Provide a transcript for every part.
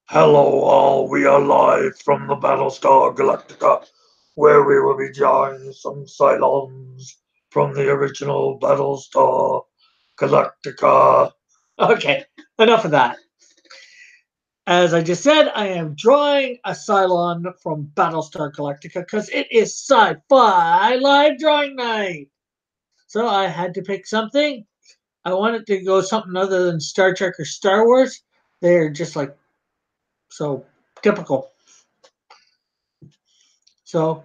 Hello all, we are live from the Battlestar Galactica, where we will be drawing some Cylons from the original Battlestar Galactica. Okay, enough of that. As I just said, I am drawing a Cylon from Battlestar Galactica because it is sci-fi live drawing night. So I had to pick something. I wanted to go something other than Star Trek or Star Wars. They're just like so typical. So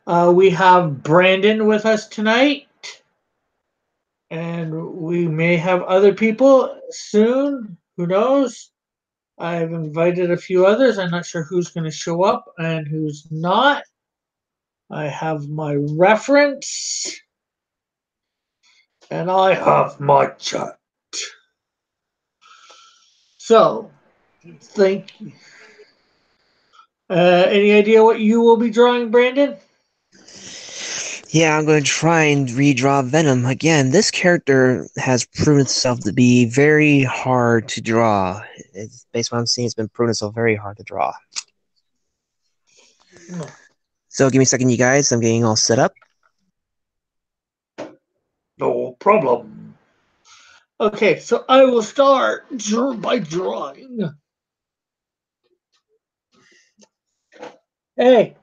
we have Brandon with us tonight, and we may have other people soon. Who knows? I've invited a few others. I'm not sure who's going to show up and who's not. I have my reference, and I have my chat. So, thank you. Any idea what you will be drawing, Brandon? Yeah, I'm going to try and redraw Venom. Again, this character has proven itself to be very hard to draw. Based on what I'm seeing, it's been proven itself very hard to draw. So give me a second, you guys. I'm getting all set up. No problem. Okay, so I will start by drawing. Hey.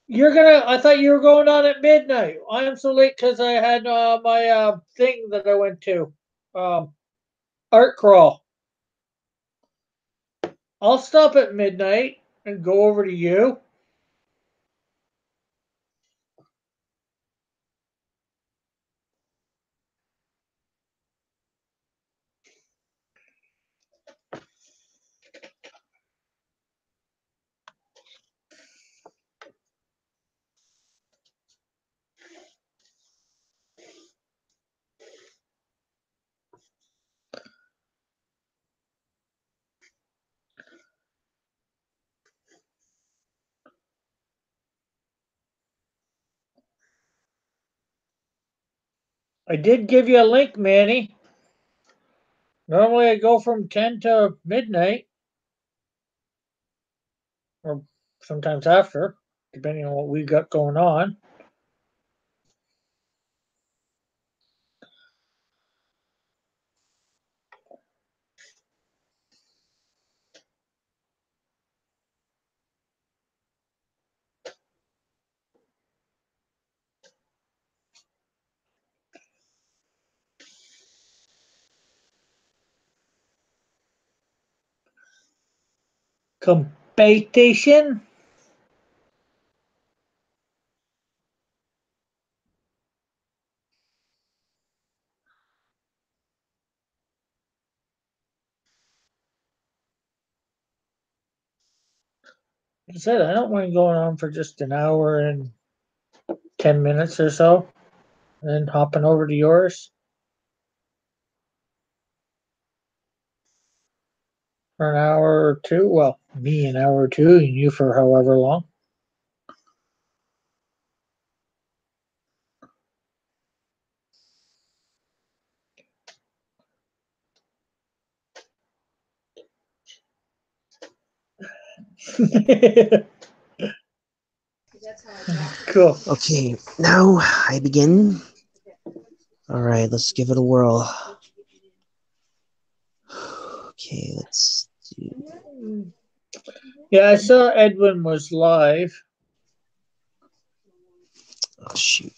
I thought you were going on at midnight. I'm so late because I had my thing that I went to. Art crawl. I'll stop at midnight and go over to you. I did give you a link, Manny. Normally I go from 10 to midnight. Or sometimes after, depending on what we got going on. Competition. Like I said, I don't mind going on for just an hour and 10 minutes or so, and then hopping over to yours for an hour or two. Well, me an hour or two, and you for however long. Cool. Okay, now I begin. Alright, let's give it a whirl. Okay, let's do... Yeah, I saw Edwin was live. Oh, shoot.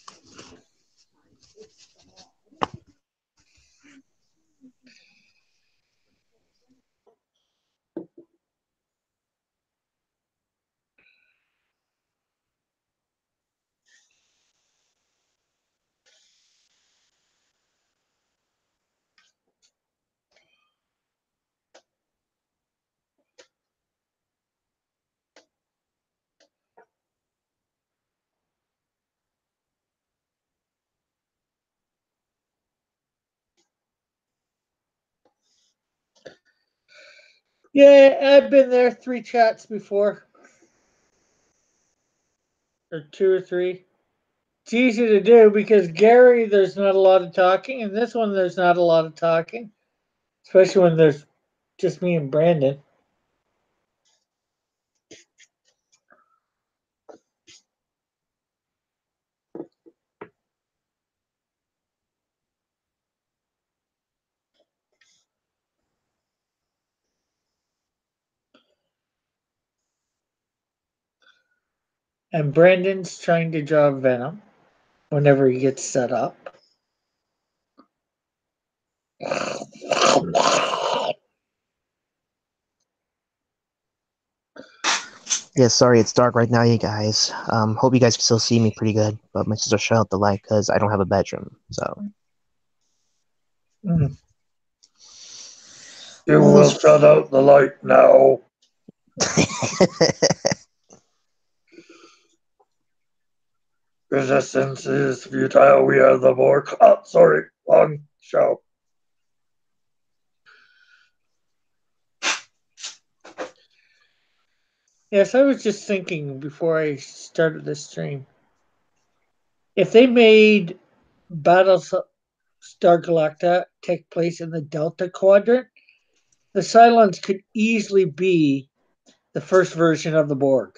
Yeah, I've been there 3 chats before. Or 2 or 3. It's easy to do because Gary, there's not a lot of talking, and this one, there's not a lot of talking, especially when there's just me and Brandon. And Brandon's trying to draw Venom whenever he gets set up. Yeah, sorry, it's dark right now, you guys. Hope you guys can still see me pretty good, but my sister shut out the light because I don't have a bedroom, so. Mm. You will shut out the light now. Resistance is futile. We are the Borg. Oh, sorry, wrong show. Yes, I was just thinking before I started this stream. If they made Battlestar Galactica take place in the Delta Quadrant, the Cylons could easily be the first version of the Borg.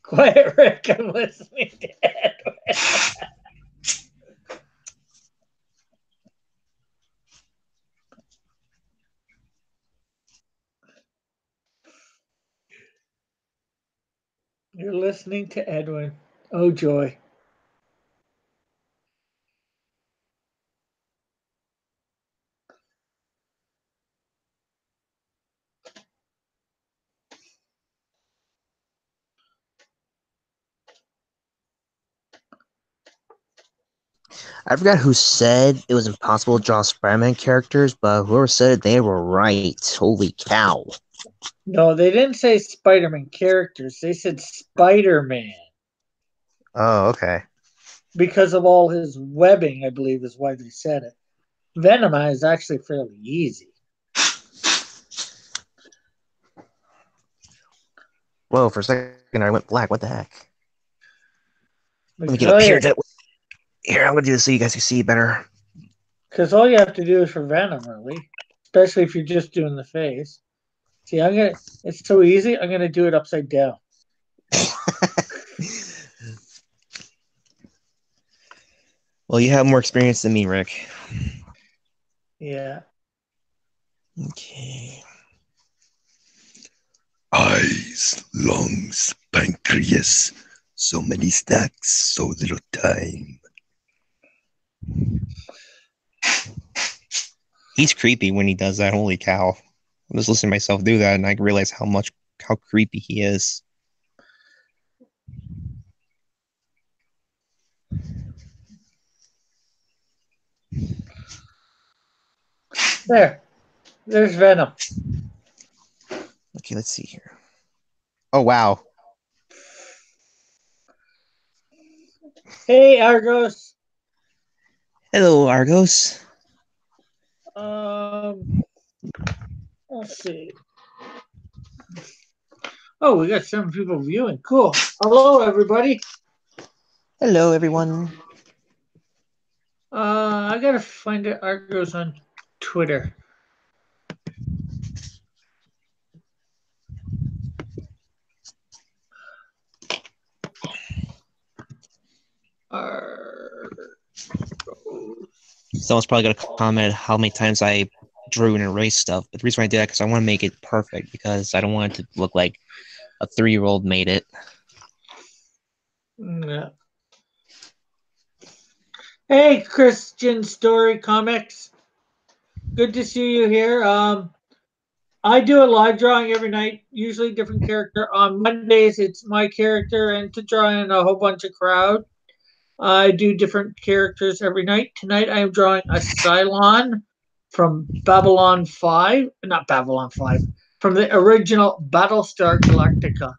Quiet, Rick. I'm listening to Edwin. You're listening to Edwin. Oh, joy. I forgot who said it was impossible to draw Spider-Man characters, but whoever said it, they were right. Holy cow. No, they didn't say Spider-Man characters. They said Spider-Man. Oh, okay. Because of all his webbing, I believe is why they said it. Venom is actually fairly easy. Whoa, for a second I went black. What the heck? Let me Because get up here. Here, I'm going to do this so you guys can see better. all you have to do is for Venom, really. Especially if you're just doing the face. See, it's so easy, I'm gonna do it upside down. Well, you have more experience than me, Rick. Yeah. Okay. Eyes, lungs, pancreas. So many stacks, so little time. He's creepy when he does that. Holy cow. I'm just listening to myself do that, and I realize how creepy he is. There's Venom. Okay, let's see here. Oh, wow. Hey, Argos. Hello, Argos. Let's see. Oh, we got 7 people viewing. Cool. Hello, everybody. Hello, everyone. I gotta find Argos on Twitter. Someone's probably going to comment how many times I drew and erased stuff. But the reason why I did that because I want to make it perfect because I don't want it to look like a 3-year-old made it. Yeah. Hey, Christian Story Comics. Good to see you here. I do a live drawing every night, usually different character. On Mondays, it's my character, and to draw in a whole bunch of crowd. I do different characters every night. Tonight, I am drawing a Cylon from Babylon 5, not Babylon 5, from the original Battlestar Galactica.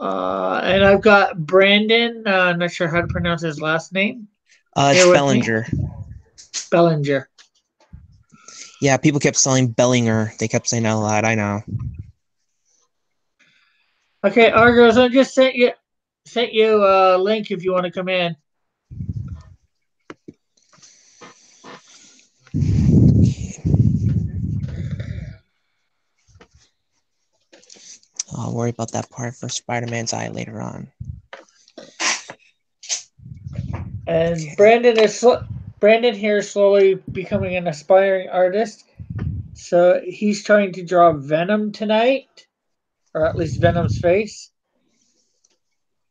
And I've got Brandon, not sure how to pronounce his last name. It's Here with me? Bellinger. Bellinger. Yeah, people kept saying Bellinger. They kept saying that a lot. I know. Okay, Argos, I just sent you a link if you want to come in. I'll worry about that part for Spider-Man's eye later on. And Okay. Brandon here is slowly becoming an aspiring artist. So he's trying to draw Venom tonight, or at least Venom's face.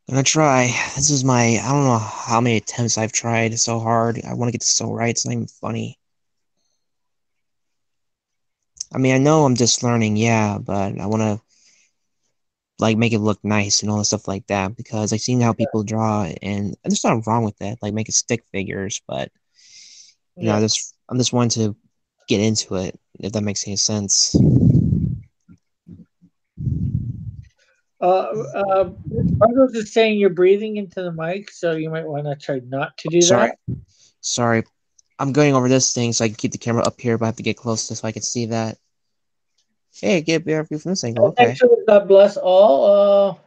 I'm gonna try. This is I don't know how many attempts I've tried so hard. I want to get this so right. It's not even funny. I mean, I know I'm just learning, yeah, but I want to like make it look nice and all the stuff like that because I've seen how people draw, and there's nothing wrong with that. Like making stick figures, but you know, Yeah. I'm just wanting to get into it, if that makes any sense. Argos is saying you're breathing into the mic, so you might want to try not to do Sorry, that. sorry. I'm going over this thing so I can keep the camera up here, but I have to get close to so I can see that. Hey, get a better view from this angle. Okay. Actually, God bless all.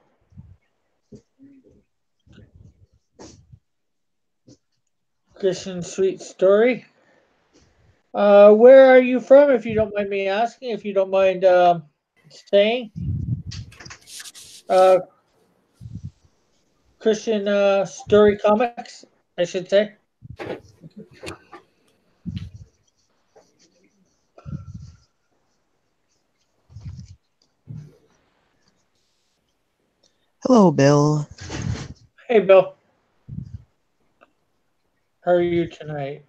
Christian Sweet Story. Where are you from, if you don't mind me asking? If you don't mind saying, Christian Story Comics, I should say. Hello, Bill. Hey, Bill. How are you tonight?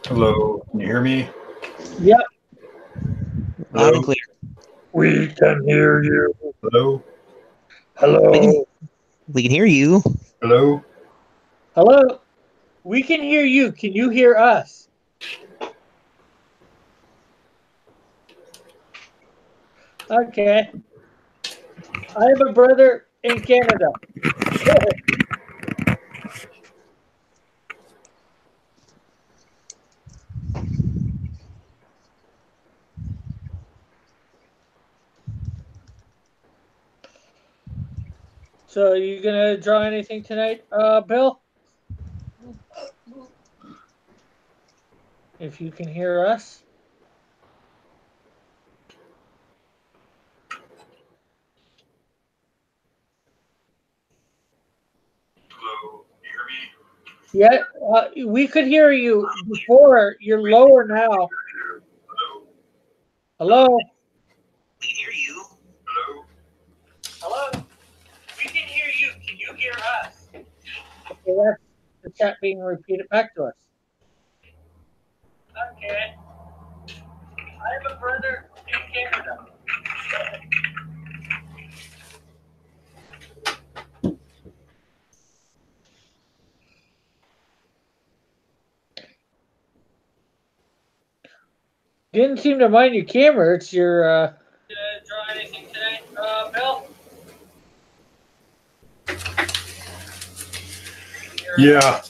Hello, can you hear me? Yep. Loud and Hello? clear. We can hear you. Hello? Hello. We can hear you. Hello? Hello. We can hear you. Can you hear us? Okay. I have a brother in Canada. So, are you gonna draw anything tonight, Bill? If you can hear us. Hello, can you hear me? Yeah, we could hear you before. You're lower now. Hello? Hello? We can hear you. Hello? Hello? We can hear you. Can you hear us? Okay, that's the chat being repeated back to us. Okay. I have a brother in Canada. Didn't seem to mind your camera. It's your. Draw anything tonight, Bill? Yeah,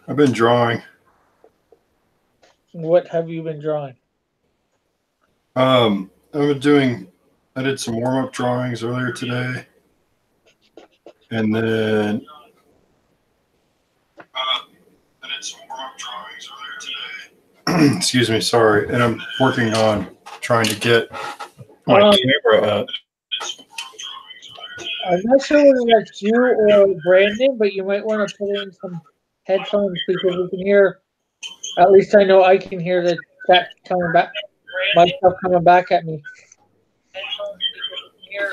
I've been drawing. What have you been drawing? I did some warm-up drawings earlier today. And then I did some warm-up drawings earlier today. Excuse me, sorry. And I'm working on trying to get my camera up. I'm not sure whether that's you or Brandon, but you might want to put in some headphones because we can hear. At least I know I can hear the chat coming back, myself coming back at me.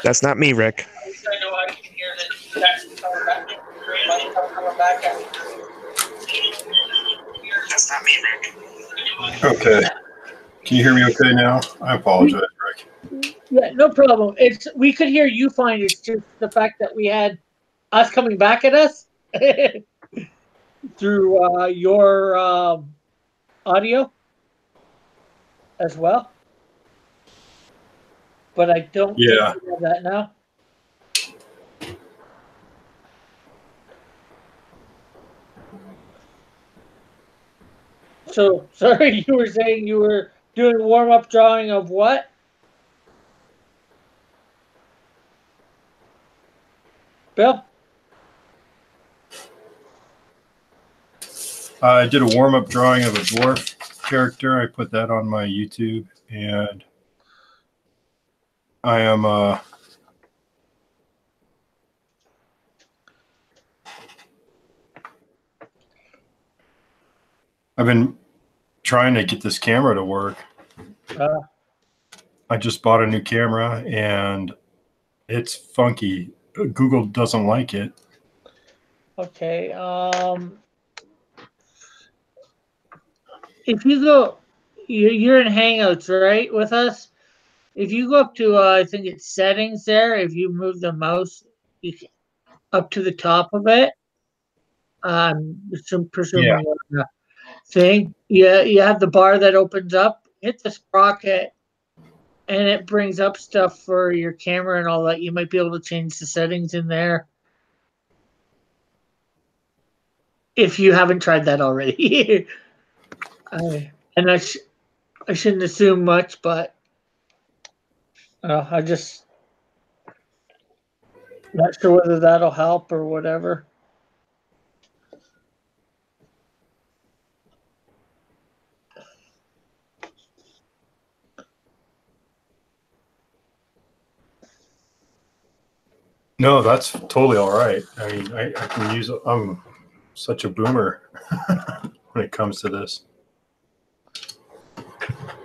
That's not me, Rick. At least I know I can hear the chat coming back, myself coming back at me. That's not me, Rick. Okay. Can you hear me okay now? I apologize, Rick. Yeah, no problem. We could hear you fine. It's just the fact that we had us coming back at us through your audio as well. But I don't think we have that now. So, sorry, you were saying you were doing warm-up drawing of what? Bill? I did a warm-up drawing of a dwarf character. I put that on my YouTube, and I am I've been trying to get this camera to work. I just bought a new camera, and it's funky. Google doesn't like it. Okay. If you go, you're in Hangouts, right, with us? If you go up to, I think it's settings there, if you move the mouse up to the top of it, presuming thing, you have the bar that opens up, hit the sprocket, and it brings up stuff for your camera and all that. You might be able to change the settings in there. If you haven't tried that already. And I shouldn't assume much, but I just not sure whether that'll help or whatever. No, that's totally all right. I mean, I can use. I'm such a boomer when it comes to this.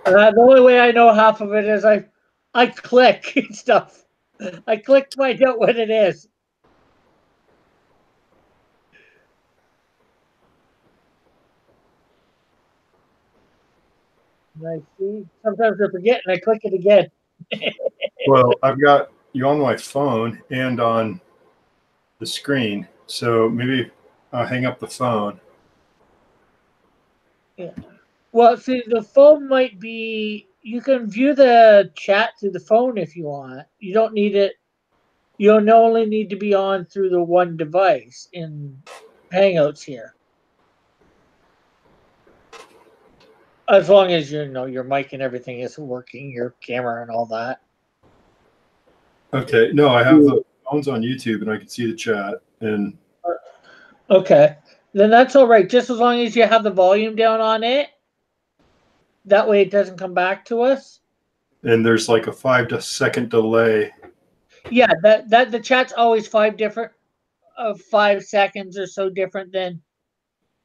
The only way I know half of it is I click stuff. I click to find out what it is. And I see. Sometimes I forget and I click it again. Well, I've got you on my phone and on the screen, so maybe I'll hang up the phone. Yeah. Well, see, the phone might be. You can view the chat through the phone if you want. You don't need it. You only need to be on through the one device in Hangouts here. As long as you know your mic and everything is working, your camera and all that. Okay. No, I have the phones on YouTube and I can see the chat. And okay, then that's all right. Just as long as you have the volume down on it, that way it doesn't come back to us. And there's like a 5-second delay. Yeah, that the chat's always 5 seconds or so different than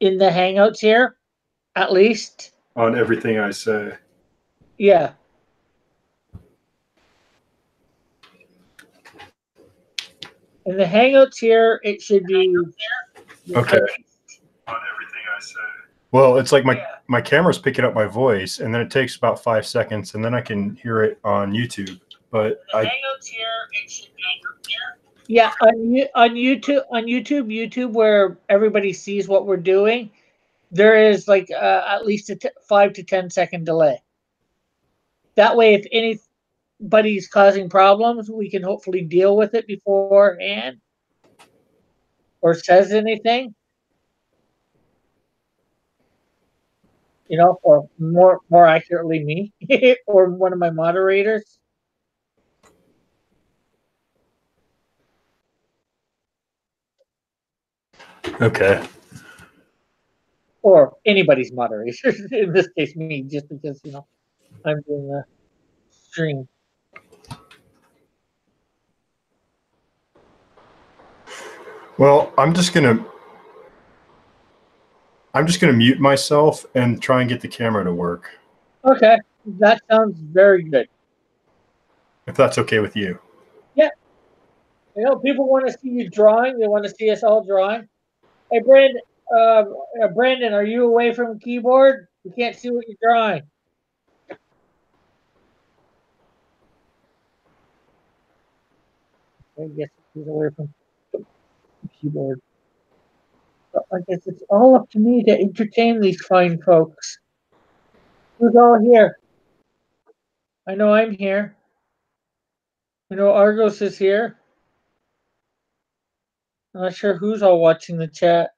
in the Hangouts here, at least. On everything I say. Yeah. In the Hangouts here, it should be okay. On everything I say. Well, it's like my camera's picking up my voice, and then it takes about 5 seconds, and then I can hear it on YouTube. But Hangouts here, it should be here. Yeah, on YouTube, where everybody sees what we're doing, there is like at least a 5 to 10 second delay. That way, if anybody's causing problems, we can hopefully deal with it beforehand or says anything. You know, or more accurately, me or one of my moderators. okay. Or anybody's moderator. In this case, me, just because I'm doing the stream. Well, I'm just gonna mute myself and try and get the camera to work. Okay, that sounds very good. If that's okay with you. Yeah. People want to see you drawing. They want to see us all drawing. Hey, Brandon, are you away from the keyboard? We can't see what you're drawing. I guess he's away from the keyboard. But I guess it's all up to me to entertain these fine folks. Who's all here? I know I'm here. I know Argos is here. I'm not sure who's all watching the chat.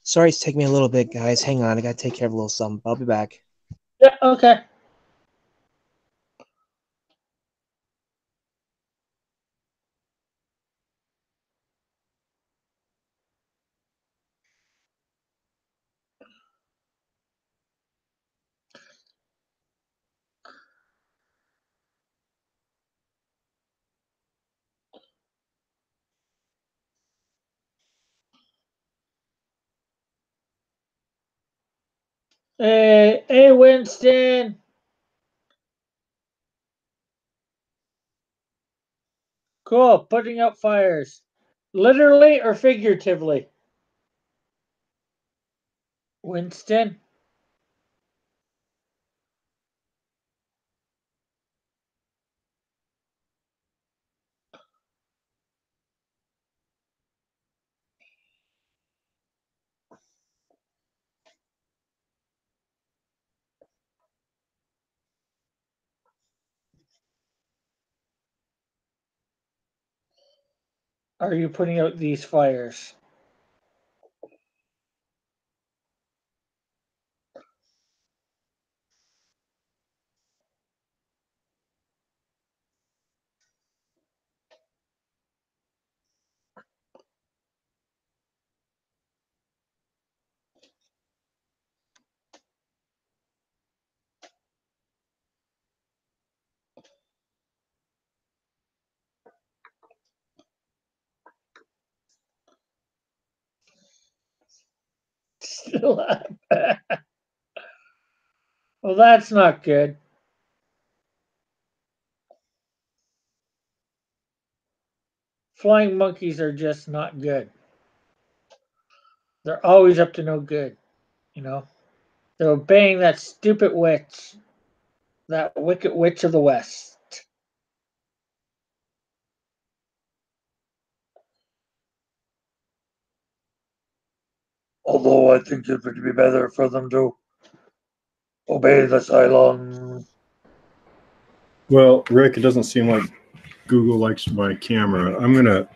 Sorry it's taking me a little bit, guys. Hang on, I gotta take care of a little something. I'll be back. Yeah, okay. Hey, Winston. Cool, putting out fires. Literally or figuratively? Winston? Are you putting out these fires? Still up. Well, that's not good. Flying monkeys are just not good. They're always up to no good, you know? They're obeying that stupid witch, that wicked witch of the West. Although I think it would be better for them to obey the Cylon. Well, Rick, it doesn't seem like Google likes my camera. I'm gonna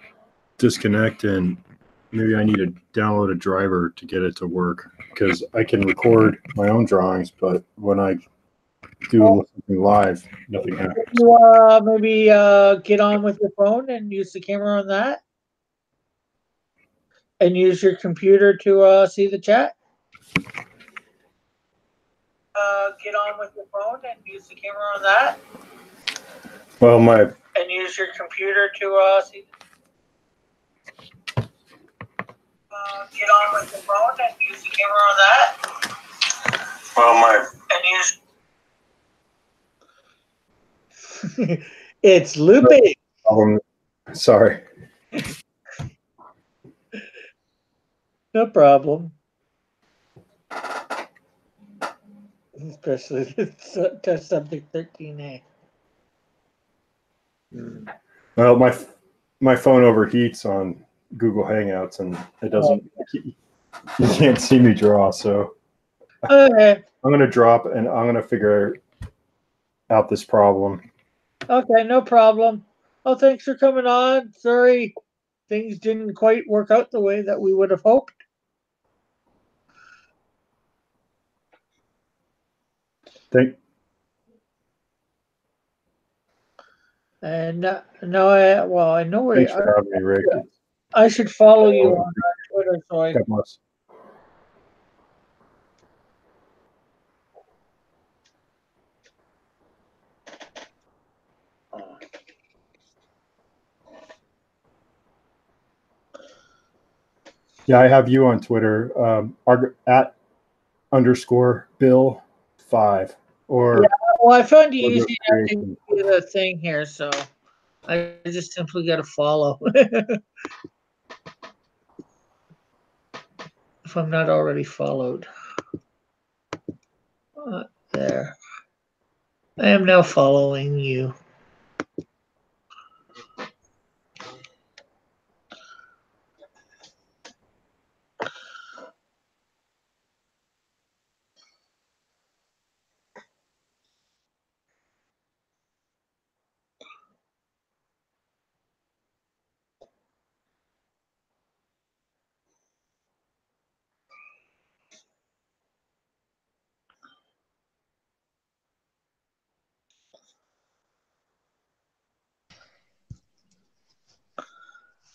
disconnect and maybe I need to download a driver to get it to work because I can record my own drawings, but when I do something live, nothing happens. You maybe get on with your phone and use the camera on that, and use your computer to see the chat. Get on with your phone and use the camera on that, Well, and use your computer to see. Get on with your phone and use the camera on that. well, and use. It's looping. Sorry. No problem. Especially test subject 13A. Well, my phone overheats on Google Hangouts, and it doesn't. You can't see me draw, so Okay. I'm gonna drop and I'm gonna figure out this problem. Okay, no problem. Oh, thanks for coming on. Sorry, things didn't quite work out the way that we would have hoped. And now I know where. Thanks for having me, Rick. I should follow you on Twitter, so I. God bless. Yeah, I have you on Twitter, at _ Bill 5. Or yeah, well, I found you easy enough to do the thing here, so I just simply got to follow. If I'm not already followed. There. I am now following you.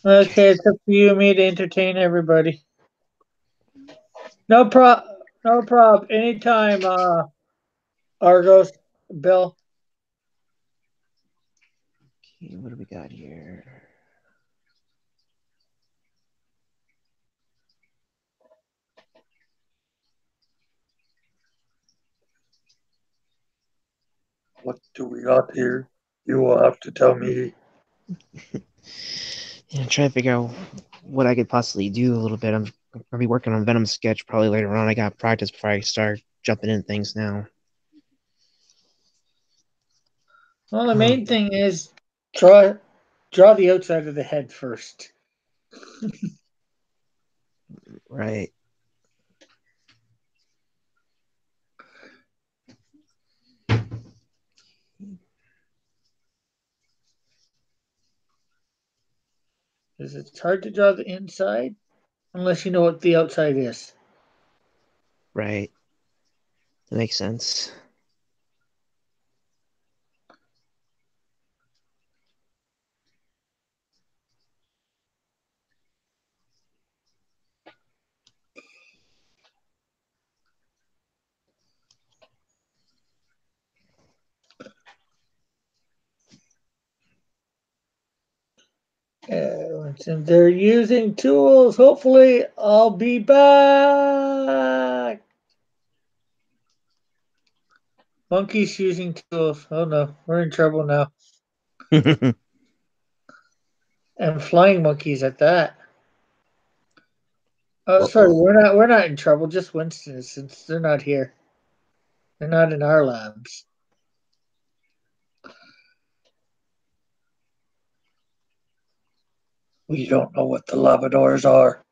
Okay, it's up to you and me to entertain everybody. No prob. Anytime, Argos, Bill. Okay, what do we got here? What do we got here? You will have to tell me. Yeah, I'm trying to figure out what I could possibly do a little bit. I'm gonna be working on Venom sketch probably later on. I got practice before I start jumping in things now. Well, the main thing is draw the outside of the head first. Right. Because it's hard to draw the inside unless you know what the outside is. Right. That makes sense. Since they're using tools, hopefully I'll be back. Monkey's using tools. Oh no, we're in trouble now. And flying monkeys at that. Oh, sorry, Uh-oh. we're not in trouble. Just Winston, since they're not here. They're not in our labs. We don't know what the Labradors are.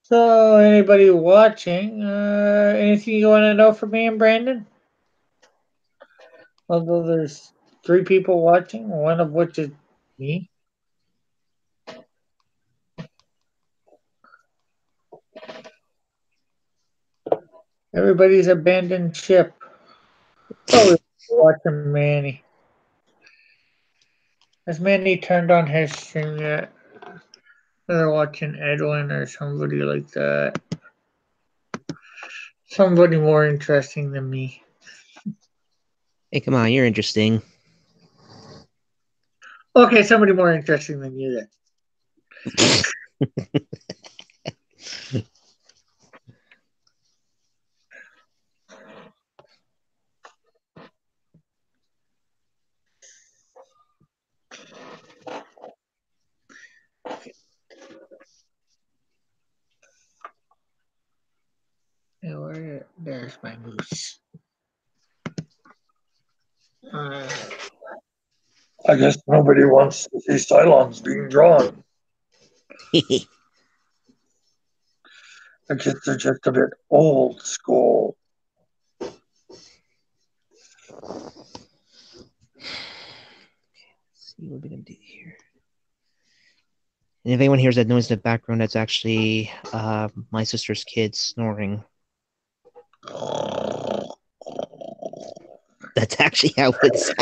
So, anybody watching? Anything you want to know from me and Brandon? Although there's 3 people watching, one of which is me. Everybody's abandoned ship. Oh, we're watching Manny. Has Manny turned on his thing yet? They're watching Edwin or somebody like that. Somebody more interesting than me. Hey, come on, you're interesting. Okay, somebody more interesting than you then. There's my moose. I guess nobody wants to see Cylons being drawn. I guess they're just a bit old school. See what we're gonna do here. And if anyone hears that noise in the background, that's actually my sister's kid snoring. That's actually how it sounds.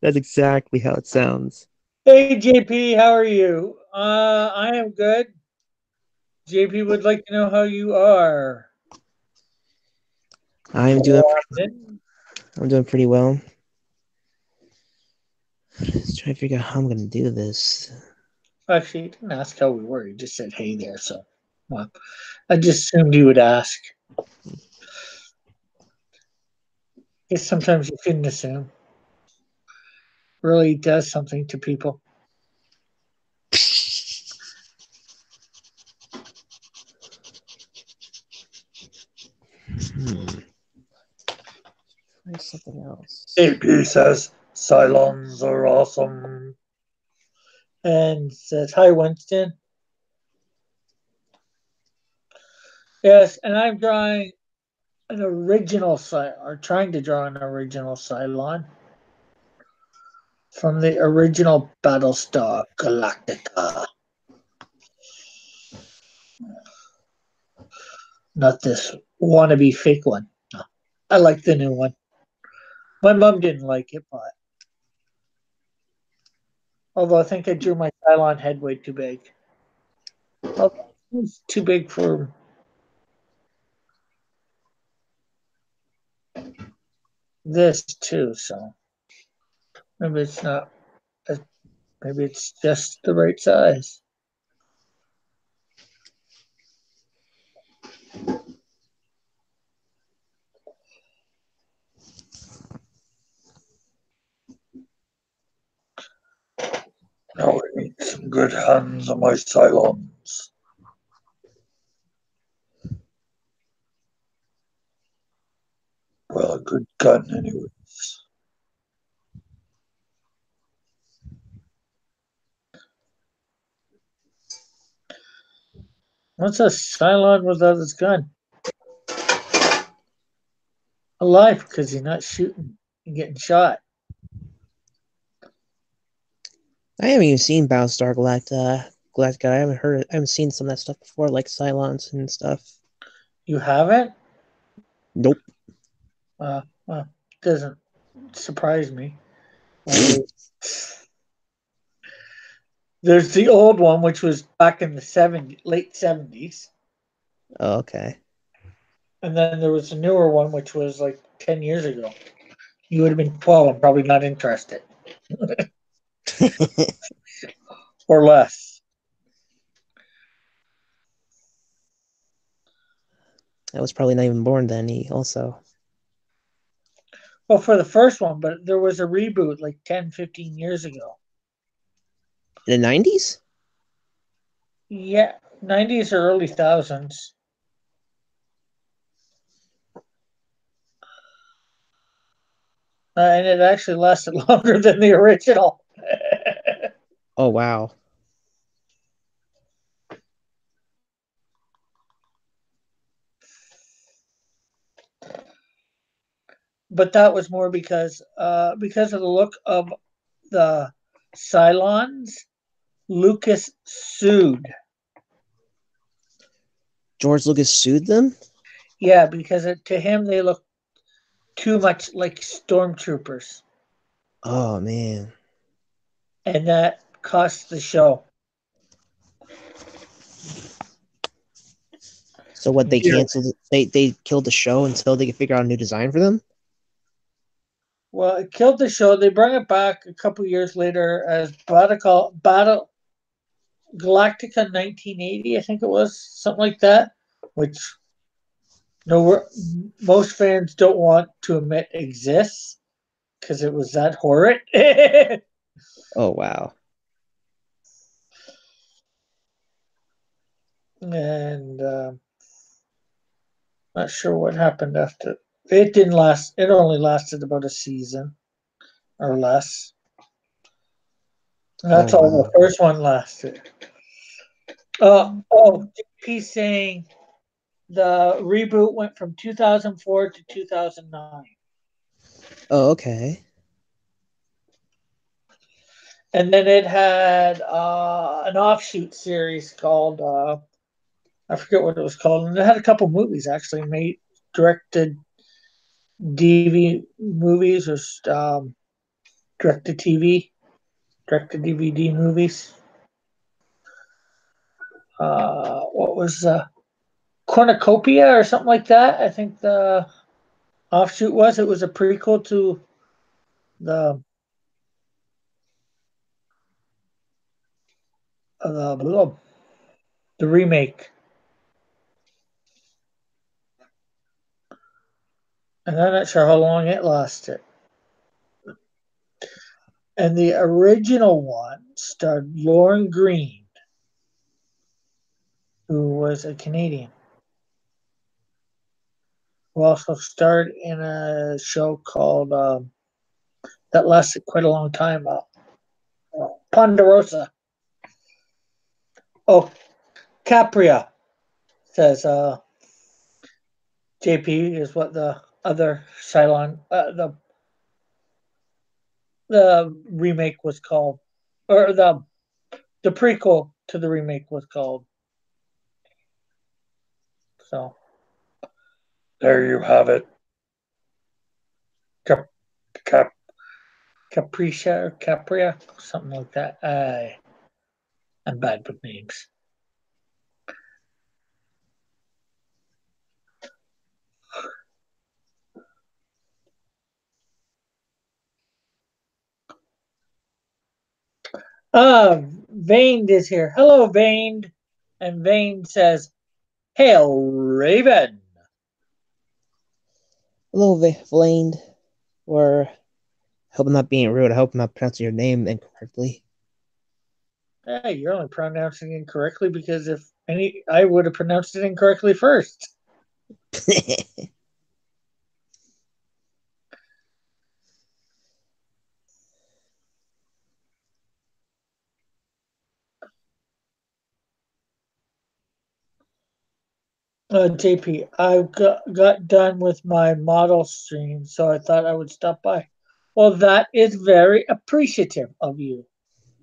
That's exactly how it sounds. Hey JP, how are you? I am good. JP would like to know how you are. I'm doing pretty well. Just trying to figure out how I'm gonna do this. Actually, he didn't ask how we were. He just said, hey there. So, well, I just assumed he would ask. Guess sometimes you shouldn't assume. Really does something to people. Try something else. AP says Cylons are awesome. And says, hi, Winston. Yes, and I'm drawing an original or trying to draw an original Cylon from the original Battlestar Galactica. Not this wannabe fake one. No, I like the new one. My mom didn't like it, but although I think I drew my Cylon head way too big. Well, it's too big for this too, so maybe it's not. Maybe it's just the right size. Now we need some good hands on my Cylons. Well, a good gun, anyways. What's a Cylon without his gun? Alive because he's not shooting and getting shot. I haven't even seen Battlestar Galactica. I haven't seen some of that stuff before, like Cylons and stuff. You haven't? Nope. Well, doesn't surprise me. There's the old one, which was back in the late 70s. Oh, okay. And then there was a newer one, which was like 10 years ago. You would have been 12 and probably not interested. Or less. I was probably not even born then. Also. Well, for the first one, but there was a reboot like 10, 15 years ago. In the 90s? Yeah, 90s or early thousands. And it actually lasted longer than the original. Oh, wow. But that was more because of the look of the Cylons. Lucas sued. George Lucas sued them? Yeah, because to him they look too much like stormtroopers, Oh, man. and that cost the show. So what, they Yeah. canceled they killed the show until they could figure out a new design for them? Well, it killed the show. They brought it back a couple years later as Battle Galactica 1980, I think it was, something like that, which most fans don't want to admit exists because it was that horrid. Oh, wow. And not sure what happened after. It didn't last. It only lasted about a season or less. That's all wow. the first one lasted. JP saying the reboot went from 2004 to 2009. Oh, okay. And then it had an offshoot series called, I forget what it was called. And it had a couple movies actually directed DV movies or directed TV, directed DVD movies. What was Cornucopia or something like that. I think the offshoot was. It was a prequel to the the remake. And I'm not sure how long it lasted. And the original one starred Lauren Green, who was a Canadian, who also starred in a show called that lasted quite a long time, Ponderosa. Oh, Capria says JP is what the other Cylon, the remake was called, or the prequel to the remake was called. So There you have it. Cap, Cap, Capricia or Capria, something like that. I'm bad with names. Vaned is here. Hello, Vaned. And Vaned says, Hail, Raven. Hello, Vlane. Or, I hope I'm not being rude. I hope I'm not pronouncing your name incorrectly. Hey, you're only pronouncing it incorrectly because if I would have pronounced it incorrectly first. JP, I got done with my model stream, so I thought I would stop by. Well, that is very appreciative of you.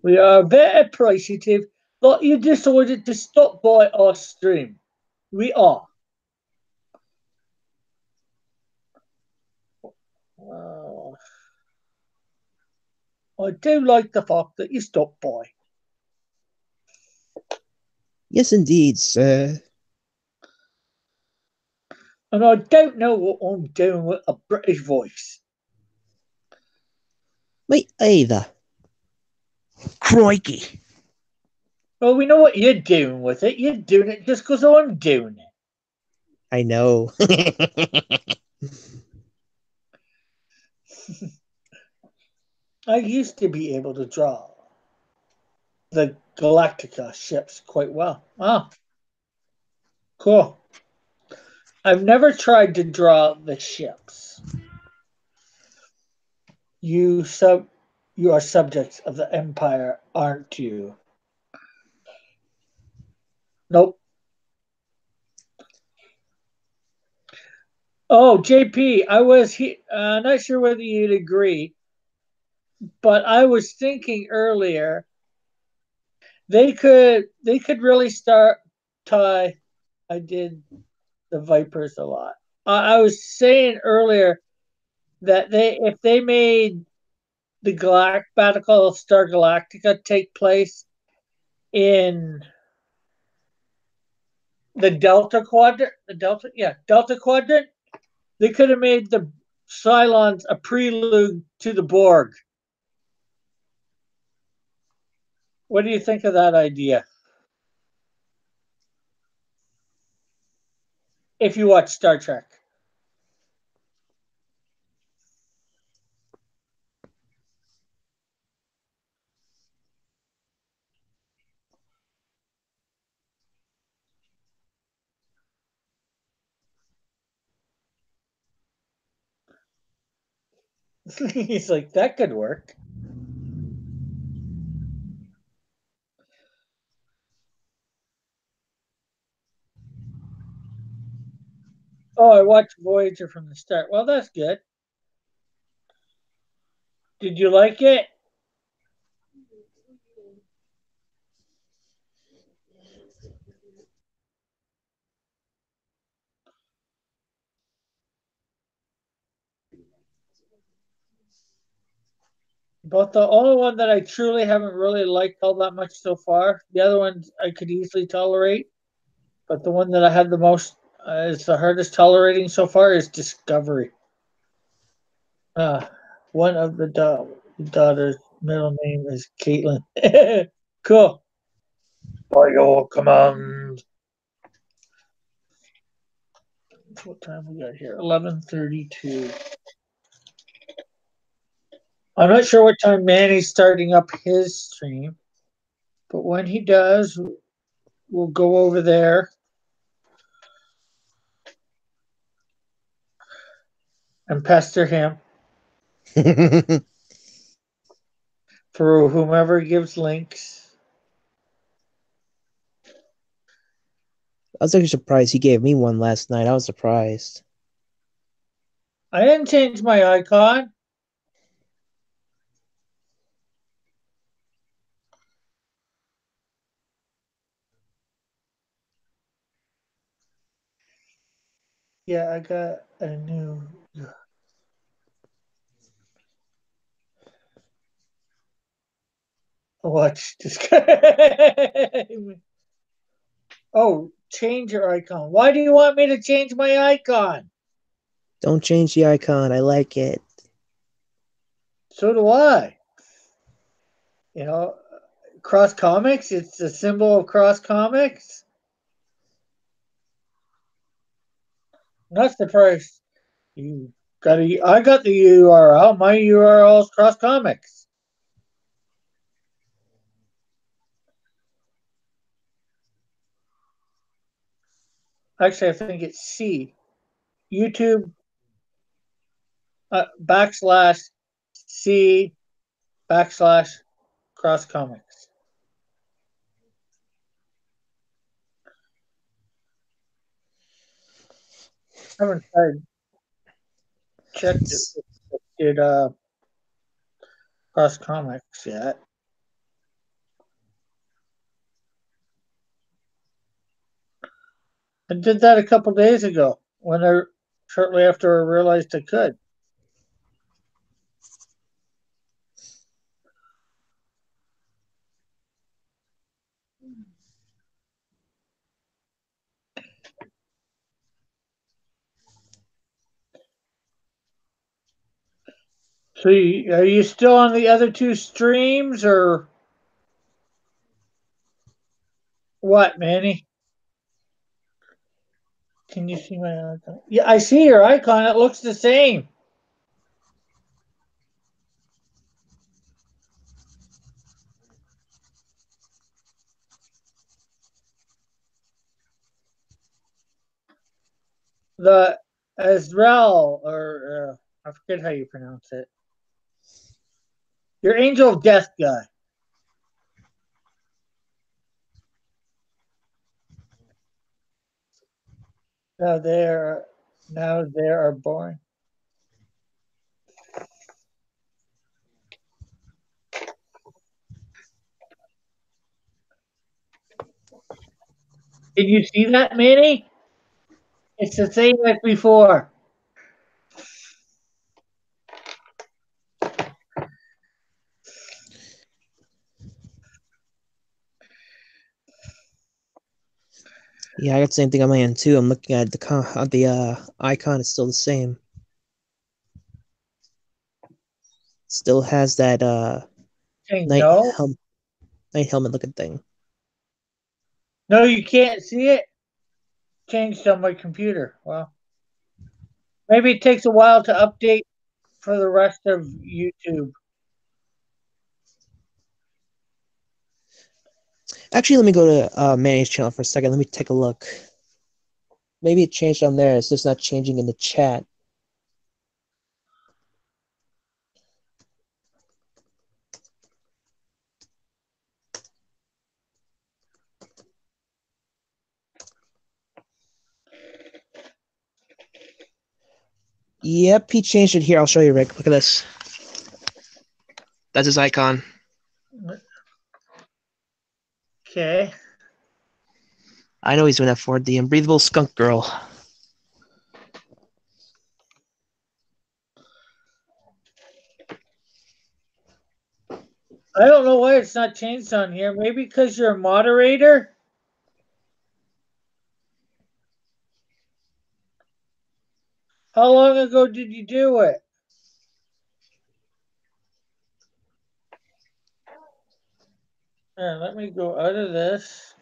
We are very appreciative that you decided to stop by our stream. We are. I do like the fact that you stopped by. Yes, indeed, sir. And I don't know what I'm doing with a British voice. Me either. Crikey. Well, we know what you're doing with it. You're doing it just because I'm doing it. I know. I used to be able to draw the Galactica ships quite well. Ah, cool. I've never tried to draw the ships. You are subjects of the Empire, aren't you? Nope. Oh, JP, I was not sure whether you'd agree, but I was thinking earlier they could really start tie. I did the Vipers a lot. I was saying earlier that if they made the Battlestar Galactica take place in the Delta Quadrant, Delta Quadrant, they could have made the Cylons a prelude to the Borg. What do you think of that idea? If you watch Star Trek. He's like, that could work. Oh, I watched Voyager from the start. Well, that's good. Did you like it? But the only one that I truly haven't really liked all that much so far. The other ones I could easily tolerate. But the one that I had the most is the hardest tolerating so far is Discovery. One of the daughter's middle name is Caitlin. Cool. By your command. What time we got here? 11:32. I'm not sure what time Manny's starting up his stream, but when he does, we'll go over there and pester him for whomever gives links. I was actually surprised he gave me one last night. I was surprised. I didn't change my icon. Yeah, I got a new. Watch this guy. Oh, change your icon. Why do you want me to change my icon? Don't change the icon. I like it. So do I. You know, Cross Comics, it's the symbol of Cross Comics. I'm not surprised. I got the URL. My URL is Cross Comics. Actually, I think it's C. YouTube /C/Cross Comics. I haven't checked it Cross Comics yet. I did that a couple days ago shortly after I realized I could. So are you still on the other two streams or what, Manny? Can you see my icon? Yeah, I see your icon. It looks the same. The Azrael, or I forget how you pronounce it. Your Angel of Death guy. Now they are boring. Did you see that, Manny? It's the same as before. Yeah, I got the same thing on my end too. I'm looking at the icon. It's still the same. Still has that night No, helmet looking thing. no, you can't see it. Changed on my computer. Well, maybe it takes a while to update for the rest of YouTube. Actually, let me go to Manny's channel for a second. Let me take a look. Maybe it changed on there. It's just not changing in the chat. Yep, he changed it here. I'll show you, Rick. Look at this. That's his icon. Okay. I know he's doing that for the Unbreathable Skunk Girl. I don't know why it's not changed on here. Maybe because you're a moderator. How long ago did you do it? Here, let me go out of this.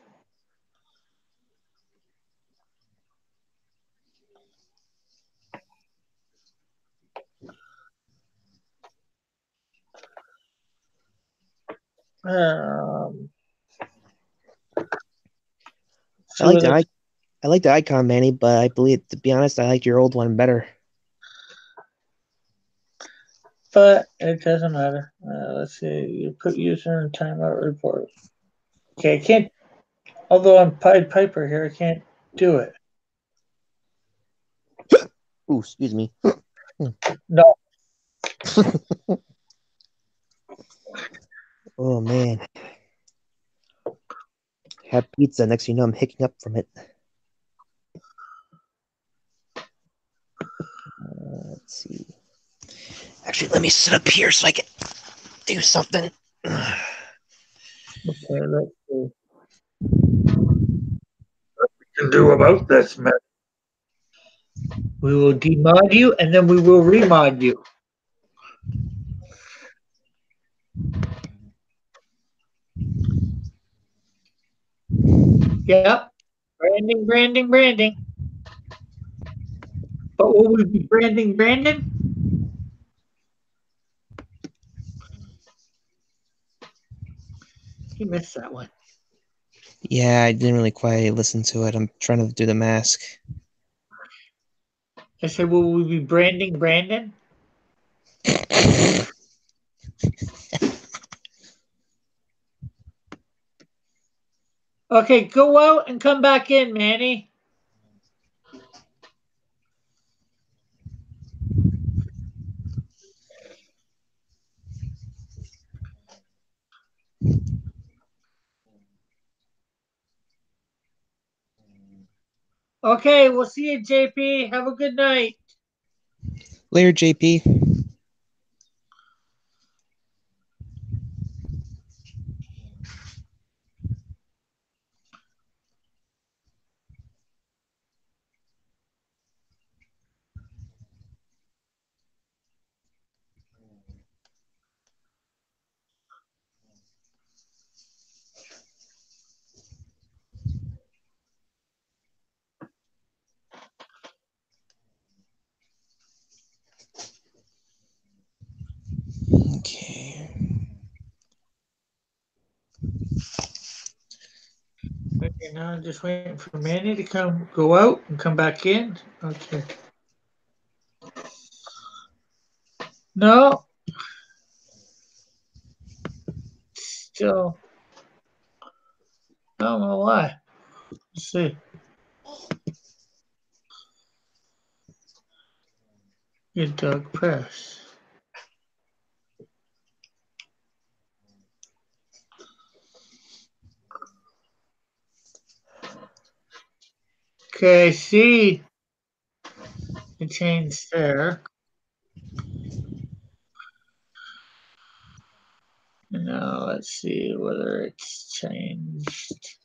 Um, I like the I like the icon, Manny, but I believe, to be honest, I like your old one better. but it doesn't matter. Let's see. You put user in timeout report. Okay, I can't. Although I'm Pied Piper here, I can't do it. Ooh, excuse me. No. Oh man. Have pizza. Next thing you know, I'm hicking up from it. Let's see. Actually, let me sit up here so I can do something. Okay, let's see. Can do about this, man. We will demod you and then we will remod you. Yep. Branding, branding, branding. But will we be branding Brandon? He missed that one. Yeah, I didn't really quite listen to it. I'm trying to do the mask. I said, will we be branding Brandon? Okay, go out and come back in, Manny. Okay, we'll see you, JP. Have a good night. Later, JP. Okay. Okay, now I'm just waiting for Manny to go out and come back in. Okay. No. Still. I don't know why. Let's see. Good dog press. Okay, I see the change there. Now let's see whether it's changed.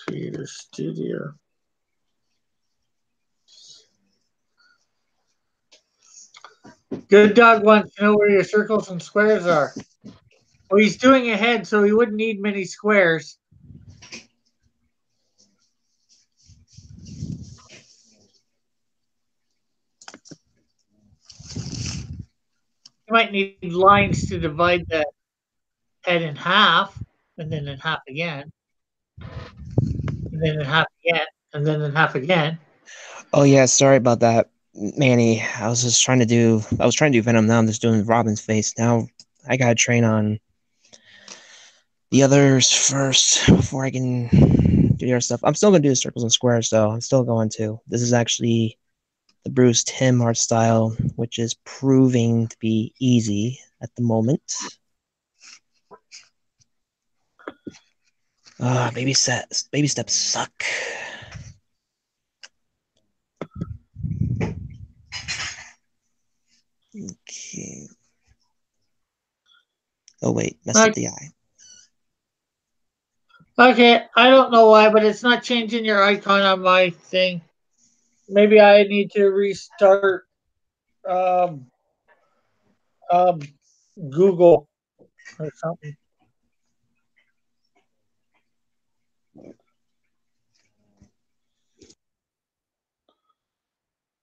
Creator Studio. Good dog wants to know where your circles and squares are. Well, he's doing ahead, so he wouldn't need many squares. You might need lines to divide the head in half, and then in half again, and then in half again, and then in half again. Oh yeah, sorry about that, Manny. I was trying to do Venom. Now I'm just doing Robin's face. Now I gotta train on the others first before I can do your stuff. I'm still gonna do the circles and squares though. I'm still going to. This is actually the Bruce Timm art style, which is proving to be easy at the moment. Baby steps suck. Okay. Oh wait, messed up the eye. Okay, I don't know why, but it's not changing your icon on my thing. maybe I need to restart um, um, Google or something.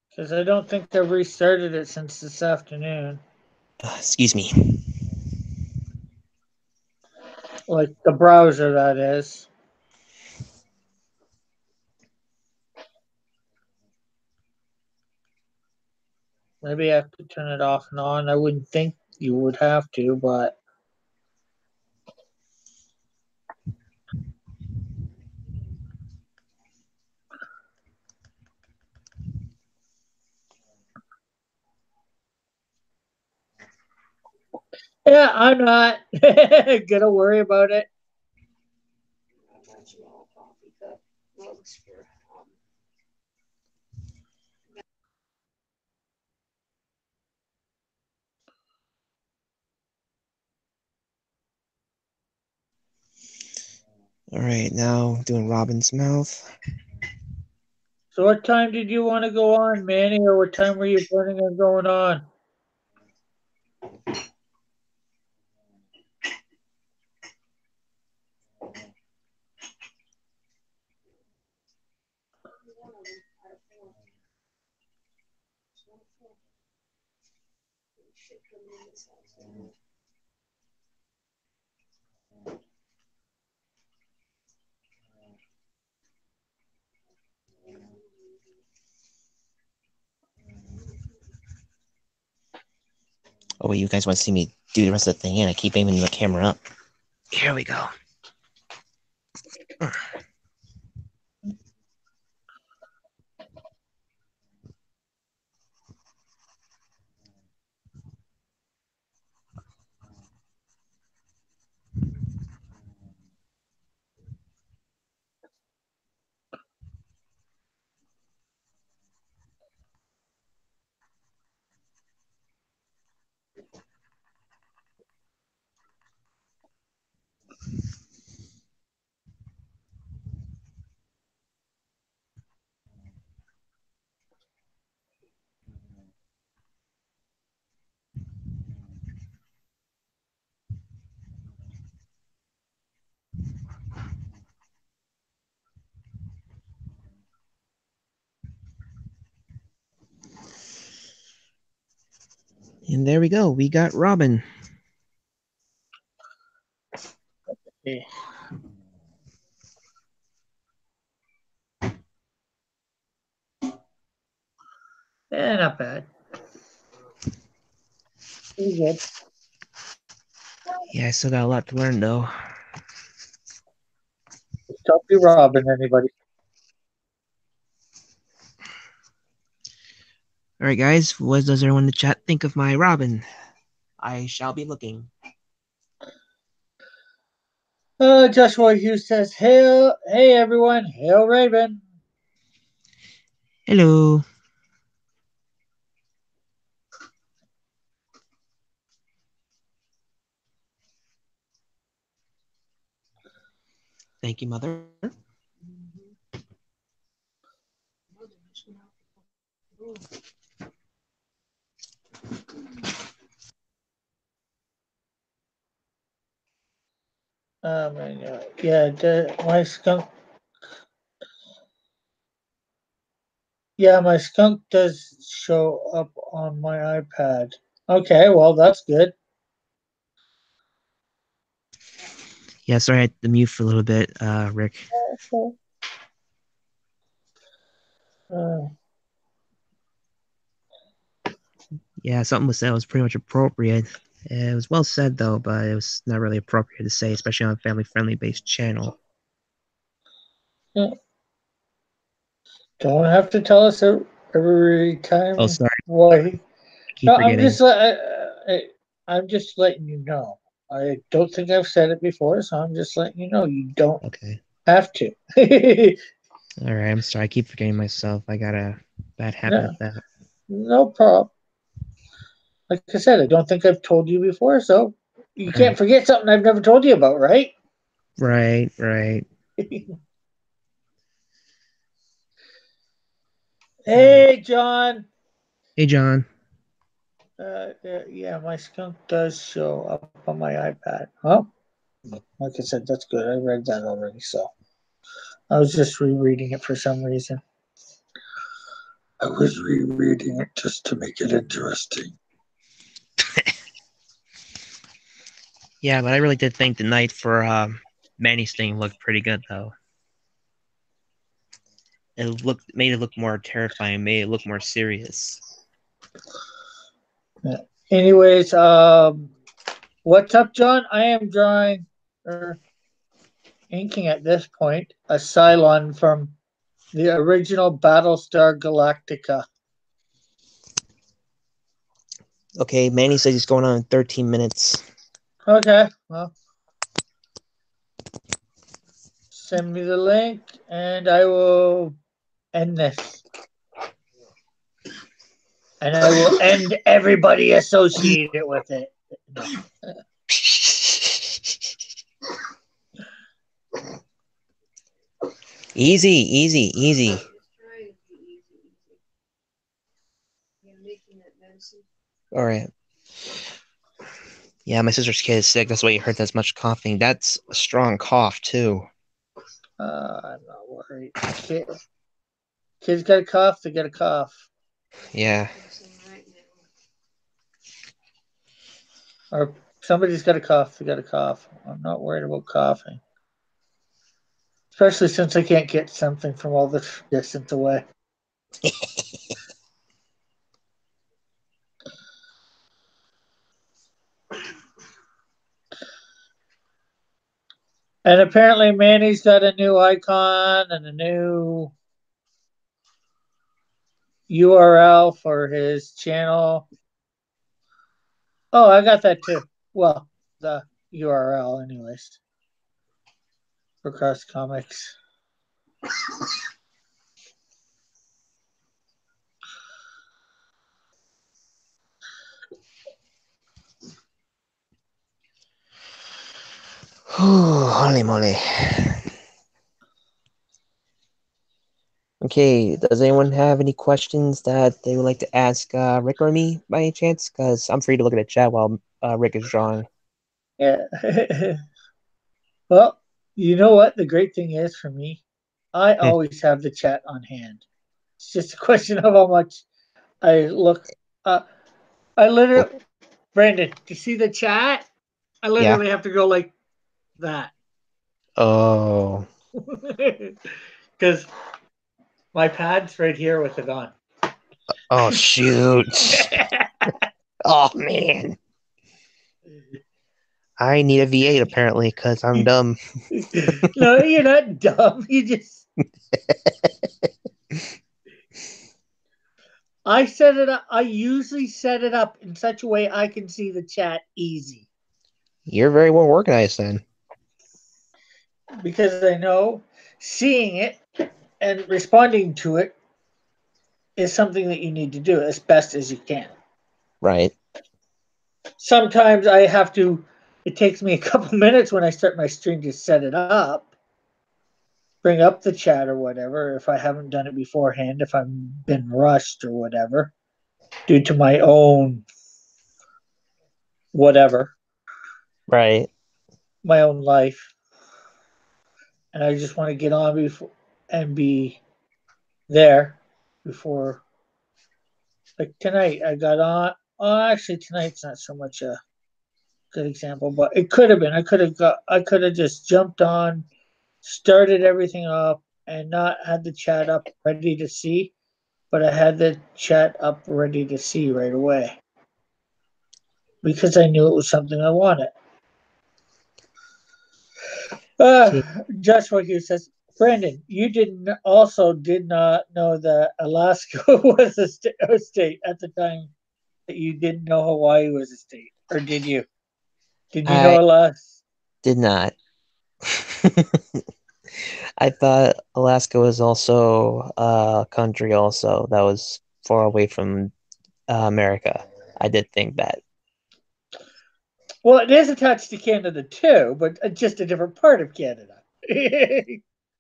Because I don't think I've restarted it since this afternoon. Excuse me. Like the browser, that is. Maybe I have to turn it off and on. I wouldn't think you would have to, but yeah, I'm not gonna worry about it. All right, now doing Robin's mouth. So, what time did you want to go on, Manny, or what time were you planning on going on? Oh wait, you guys want to see me do the rest of the thing, and I keep aiming the camera up. Here we go. And there we go. We got Robin. Yeah, not bad. Pretty good. Yeah, I still got a lot to learn though. Don't be robbing anybody. All right, guys. What does everyone in the chat think of my Robin? I shall be looking. Joshua Hughes says, "Hail, hey everyone, hail Raven." Hello. Thank you, Mother. My skunk. Yeah, my skunk does show up on my iPad. Okay, well that's good. Yeah, sorry I had to mute for a little bit, Rick. Okay. Uh, Yeah, something was said was pretty much appropriate. It was well said though, but it was not really appropriate to say, especially on a family-friendly based channel. yeah. Don't have to tell us every time. Oh, sorry. Why? Keep No, forgetting. I'm just letting you know. I don't think I've said it before, so I'm just letting you know. You don't Okay. have to. All right. I'm sorry. I keep forgetting myself. I got a bad habit No, of that. no problem. Like I said, I don't think I've told you before, so you Right. can't forget something I've never told you about, right? Right. Hey, John. Hey, John. Yeah, my skunk does show up on my iPad. Oh, like I said, that's good. I read that already, so I was just rereading it for some reason. I was rereading it just to make it interesting. Yeah, but I really did think the night for Manny's thing looked pretty good, though. Made it look more terrifying, made it look more serious. Yeah. Anyways, what's up, John? I am drawing or inking at this point a Cylon from the original Battlestar Galactica. Okay, Manny says he's going on in 13 minutes. Okay, well, send me the link and I will end this. And I will end everybody associated with it. No. Easy, easy, easy. All right. Yeah, my sister's kid is sick. That's why you heard that much coughing. That's a strong cough, too. I'm not worried. Kids got a cough, they got a cough. Yeah. Or somebody's got a cough, they got a cough. I'm not worried about coughing. Especially since I can't get something from all this distance away. And apparently Manny's got a new icon and a new URL for his channel. Oh, I got that too. Well, the URL anyways. For Cross Comics. Holy moly. Okay, does anyone have any questions that they would like to ask Rick or me by any chance? Because I'm free to look at the chat while Rick is drawing. Yeah. Well, you know what the great thing is for me? I always have the chat on hand. It's just a question of how much I look. I literally, Brandon, do you see the chat? I literally have to go like that. Oh. Because my pad's right here with it on. Oh, shoot. Oh, man. I need a V8 apparently because I'm dumb. No, you're not dumb. You just. I set it up. I usually set it up in such a way I can see the chat easy. You're very well organized then. Because I know seeing it and responding to it is something that you need to do as best as you can. Right. Sometimes I have to, it takes me a couple minutes when I start my stream to set it up, bring up the chat or whatever, if I haven't done it beforehand, if I've been rushed or whatever, due to my own whatever. Right. My own life. And I just want to get on before and be there before. Like tonight, I got on. Oh, actually, tonight's not so much a good example, but it could have been. I could have just jumped on, started everything up, and not had the chat up ready to see, but I had the chat up ready to see right away because I knew it was something I wanted. Joshua Hughes says, Brandon, you did not know that Alaska was a state at the time that you didn't know Hawaii was a state, or did you? Did you know Alaska? Did not. I thought Alaska was also a country also that was far away from America. I did think that. Well, it is attached to Canada too, but just a different part of Canada.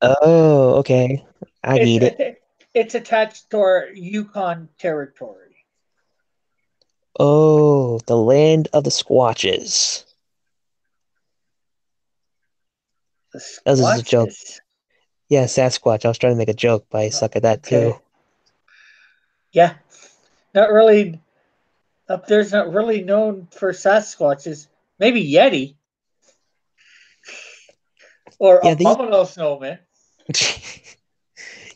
Oh, okay. I get it. It's attached to our Yukon territory. Oh, the land of the Squatches. The That was just a joke. Squatches. Yeah, Sasquatch. I was trying to make a joke, but I suck at that too. Yeah. Not really. Up there's not really known for Sasquatches. Maybe Yeti. Or Yeah, Abominable Snowman.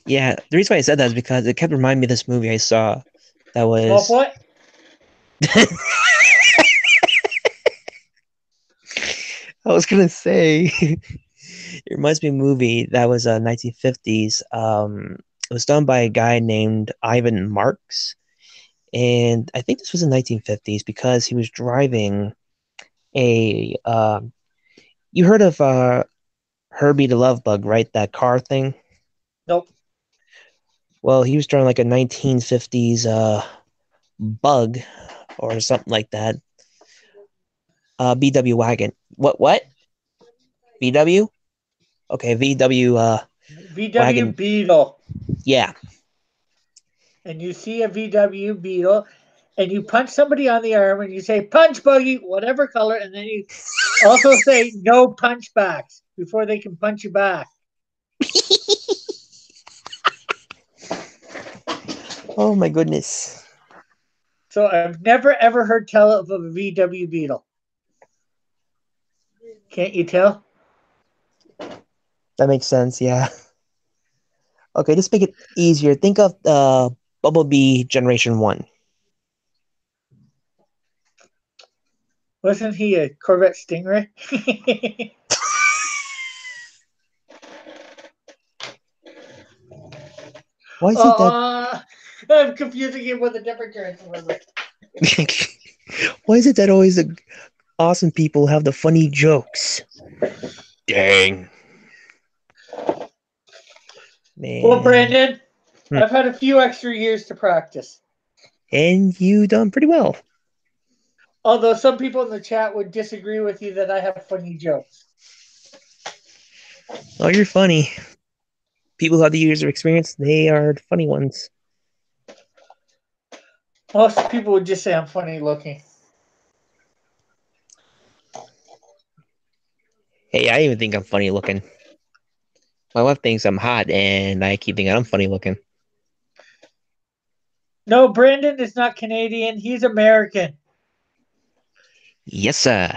yeah, the reason why I said that is because it kept reminding me of this movie I saw that Small was. foot? I was gonna say it reminds me of a movie that was 1950s. It was done by a guy named Ivan Marks, and I think this was in 1950s because he was driving a. You heard of Herbie the Love Bug, right? That car thing. Nope. Well, he was driving like a 1950s bug or something like that. BW wagon. What? VW? Okay, VW VW wagon. Beetle. Yeah. And you see a VW Beetle and you punch somebody on the arm and you say, punch buggy, whatever color, and then you also say no punch backs before they can punch you back. Oh my goodness. So I've never ever heard tell of a VW Beetle. Can't you tell? That makes sense, yeah. Okay, just make it easier. Think of Bumblebee Generation 1. Wasn't he a Corvette Stingray? Why is it that I'm confusing him with a different character. why is it that always the awesome people have the funny jokes? Dang. Man. Well, Brandon, Hmm. I've had a few extra years to practice. And you done pretty well. Although some people in the chat would disagree with you that I have funny jokes. Oh, you're funny. People who have the years of experience, they are the funny ones. Most people would just say I'm funny looking. Hey, I even think I'm funny looking. My wife thinks I'm hot, and I keep thinking I'm funny looking. No, Brandon is not Canadian. He's American. Yes, sir.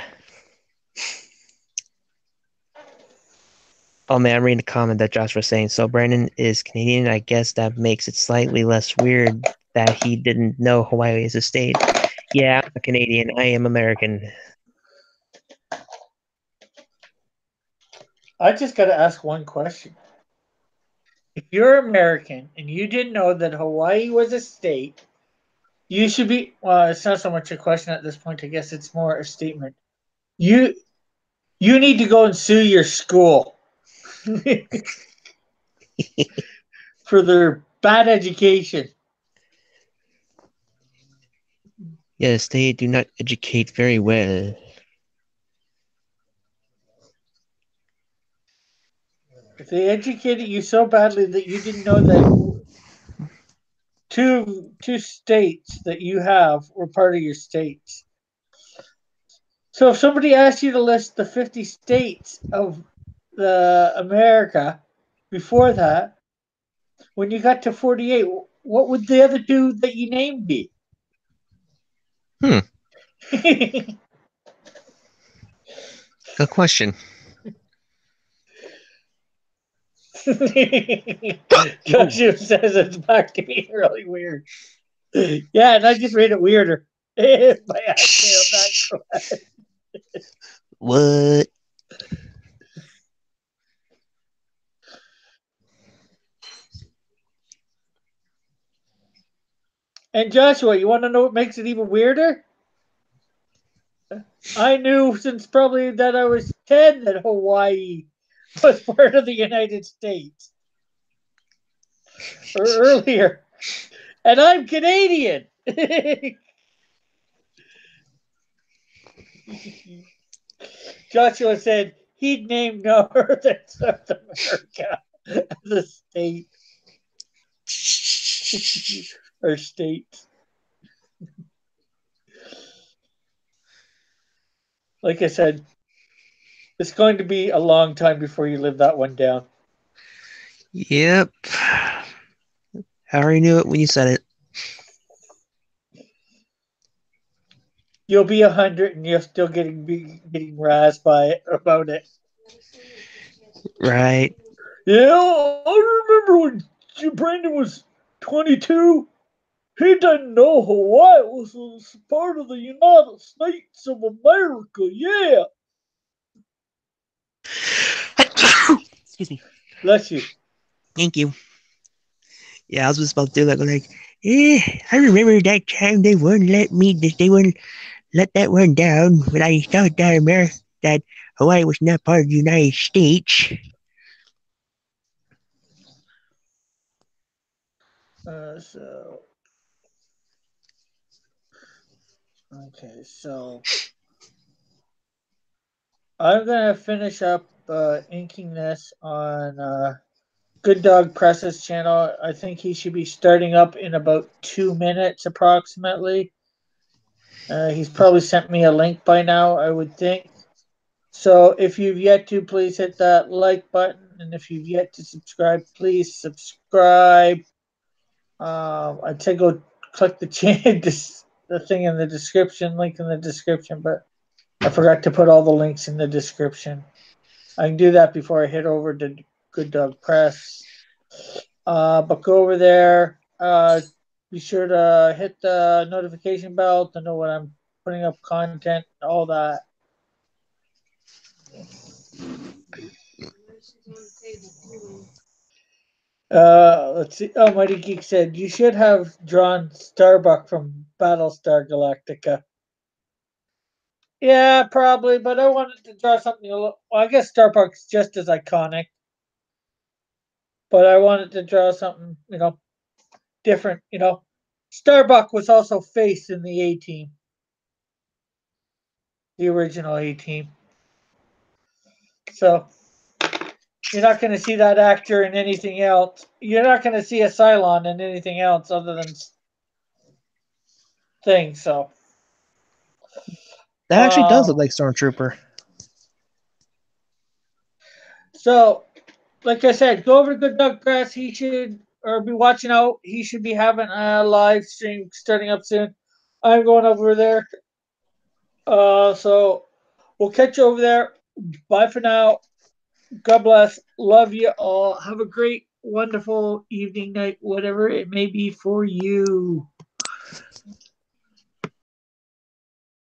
Oh man, I'm reading the comment that Josh was saying. So Brandon is Canadian. I guess that makes it slightly less weird that he didn't know Hawaii is a state. Yeah, I'm a Canadian. I am American. I just got to ask one question. If you're American and you didn't know that Hawaii was a state, you should be. Well, it's not so much a question at this point. I guess it's more a statement. You you need to go and sue your school for their bad education. Yes, they do not educate very well. If they educated you so badly that you didn't know that two states that you have were part of your states. So if somebody asked you to list the 50 states of the America before that, when you got to 48, what would the other two that you named be? Good question. Joshua says it's back to being really weird. Yeah, and I just made it weirder. By accident, What? And Joshua, you want to know what makes it even weirder? I knew since probably that I was 10 that Hawaii was part of the United States. Or earlier. And I'm Canadian. Joshua said he'd name North and South America as a state. Or states. Like I said, it's going to be a long time before you live that one down. Yep. I already knew it when you said it. You'll be 100 and you're still getting razzed by it about it. Right. Yeah, I remember when Brandon was 22. He didn't know Hawaii was part of the United States of America. Yeah. Excuse me. Bless you. Thank you. Yeah, I was just about to do that. I remember that time they wouldn't let that one down when I thought that Hawaii was not part of the United States. So I'm gonna finish up inking this on Good Dog Press's channel. I think he should be starting up in about 2 minutes approximately. He's probably sent me a link by now, I would think. So if you've yet to, please hit that like button, and if you've yet to subscribe, please subscribe. I'd say go click the thing in the description, link in the description, but I forgot to put all the links in the description. I can do that before I head over to Good Dog Press. But go over there. Be sure to hit the notification bell to know when I'm putting up content, all that. Let's see. Oh, Mighty Geek said you should have drawn Starbuck from Battlestar Galactica. Yeah, probably, but I wanted to draw something a little. Well, I guess Starbuck's just as iconic, but I wanted to draw something, different. Starbuck was also Face in the A Team, the original A Team. So you're not going to see that actor in anything else. You're not going to see a Cylon in anything else other than things. So That actually does look like Stormtrooper. So, like I said, go over to Good Dog Press. He should or be watching out. He should be having a live stream starting up soon. I'm going over there. So we'll catch you over there. Bye for now. God bless. Love you all. Have a great, wonderful evening, night, whatever it may be for you.